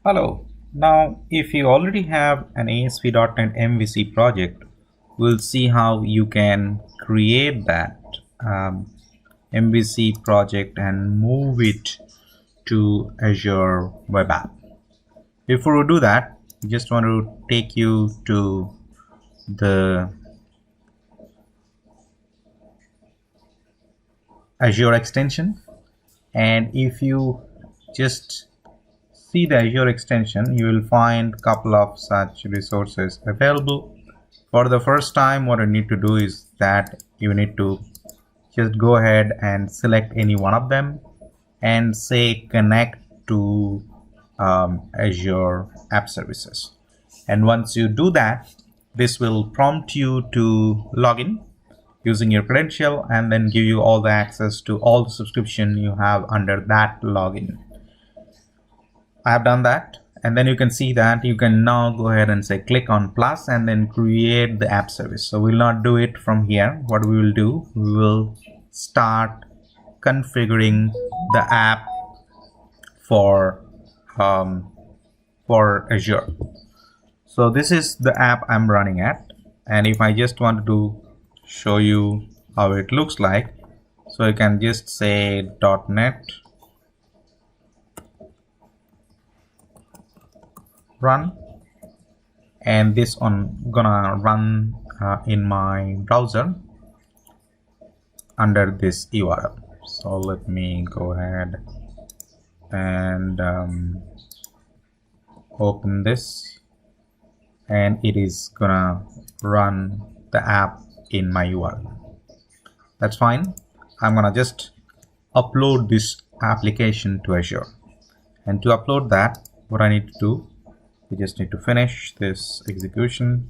Hello. Now, if you already have an ASP.NET MVC project, we'll see how you can create that MVC project and move it to Azure Web App. Before we do that, I just want to take you to the Azure extension, and if you just see the Azure extension, you will find a couple of such resources available. For the first time, what you need to do is that you need to just go ahead and select any one of them and say connect to Azure App Services. And once you do that, this will prompt you to log in using your credential and then give you all the access to all the subscription you have under that login. I have done that, and then you can see that you can now go ahead and say click on plus and then create the app service. So we'll not do it from here. What we will do, we will start configuring the app for Azure. So this is the app I'm running at, and if I just want to show you how it looks like, so you can just say .NET run, and this one gonna run in my browser under this URL. So let me go ahead and open this, and it is gonna run the app in my URL. That's fine. I'm gonna just upload this application to Azure, and to upload that, what I need to do, we just need to finish this execution,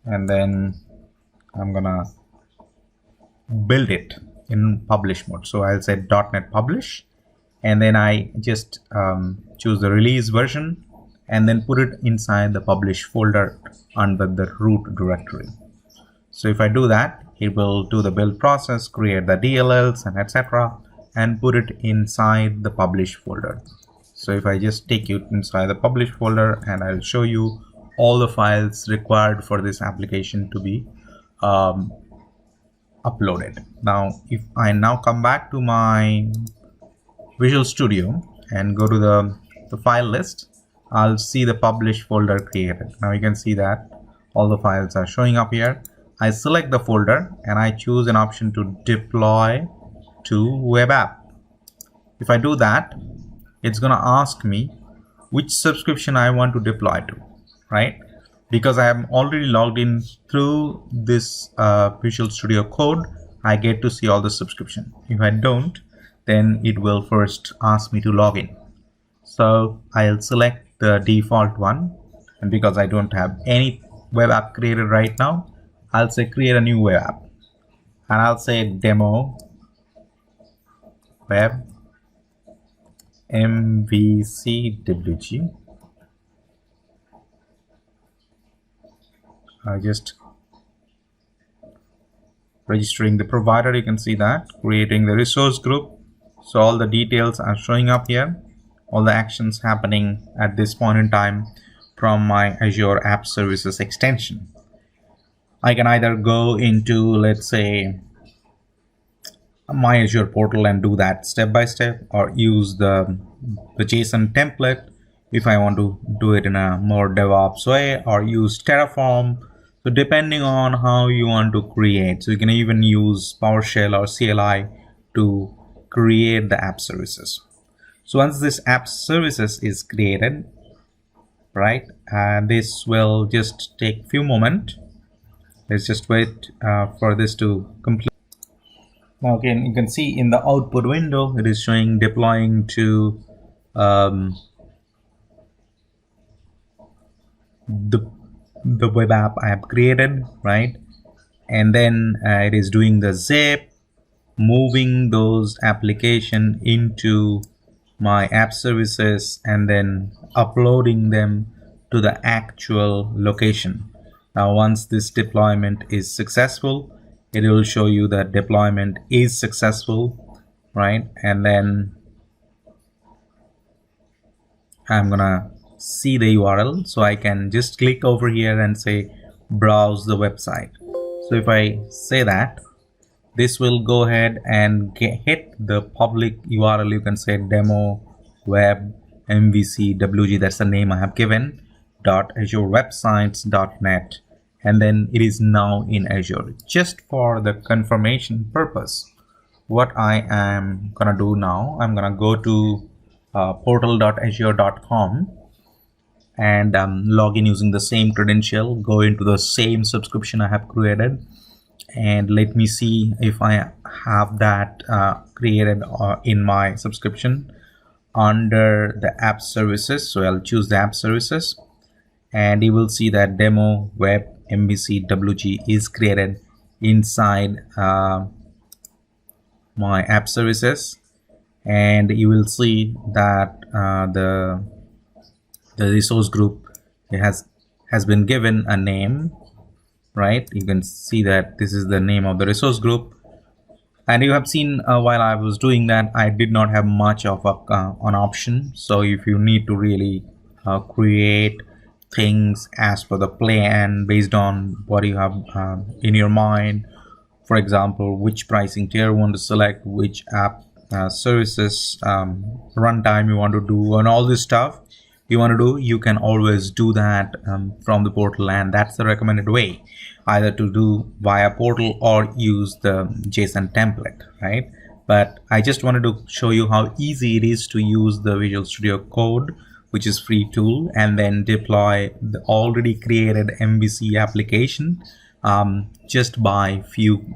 and then I'm gonna build it in publish mode. So I'll say .NET publish, and then I just choose the release version and then put it inside the publish folder under the root directory. So if I do that, it will do the build process, create the DLLs and etc., and put it inside the publish folder. So if I just take you inside the publish folder, and I'll show you all the files required for this application to be uploaded. Now, if I now come back to my Visual Studio and go to the file list, I'll see the publish folder created. Now you can see that all the files are showing up here. I select the folder and I choose an option to deploy to web app. If I do that, it's gonna ask me which subscription I want to deploy to, right? Because I am already logged in through this Visual Studio Code, I get to see all the subscription. If I don't, then it will first ask me to log in. So I'll select the default one, and because I don't have any web app created right now, I'll say create a new web app, and I'll say demo web MVC I just registering the provider. You can see that, creating the resource group. So all the details are showing up here, all the actions happening at this point in time from my Azure App Services extension. I can either go into, let's say, my Azure portal and do that step by step, or use the JSON template if I want to do it in a more DevOps way, or use Terraform. So depending on how you want to create, so you can even use PowerShell or CLI to create the app services. So once this app services is created, right, this will just take a few moments. Let's just wait for this to complete. Now again, you can see in the output window, it is showing deploying to the web app I have created, right? And then it is doing the zip, moving those application into my app services, and then uploading them to the actual location. Now once this deployment is successful, it will show you that deployment is successful, right? And then I'm gonna see the URL, so I can just click over here and say browse the website. So if I say that, this will go ahead and hit the public URL. You can say demo web MVC WG, that's the name I have given, .azurewebsites.net, and then it is now in Azure. Just for the confirmation purpose, what I am gonna do now, I'm gonna go to portal.azure.com and log in using the same credential, go into the same subscription I have created, and let me see if I have that created in my subscription under the app services. So I'll choose the app services, and you will see that demo web MVC WG is created inside my app services. And you will see that the resource group has been given a name, right? You can see that this is the name of the resource group. And you have seen while I was doing that, I did not have much of an option. So if you need to really create things as per the plan based on what you have in your mind, for example, which pricing tier you want to select, which app services runtime you want to do, and all this stuff you want to do, you can always do that from the portal. And that's the recommended way, either to do via portal or use the JSON template, right? But I just wanted to show you how easy it is to use the Visual Studio Code, which is free tool, and then deploy the already created MVC application just by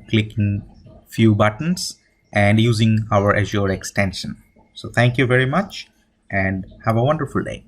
clicking few buttons and using our Azure extension. So thank you very much and have a wonderful day.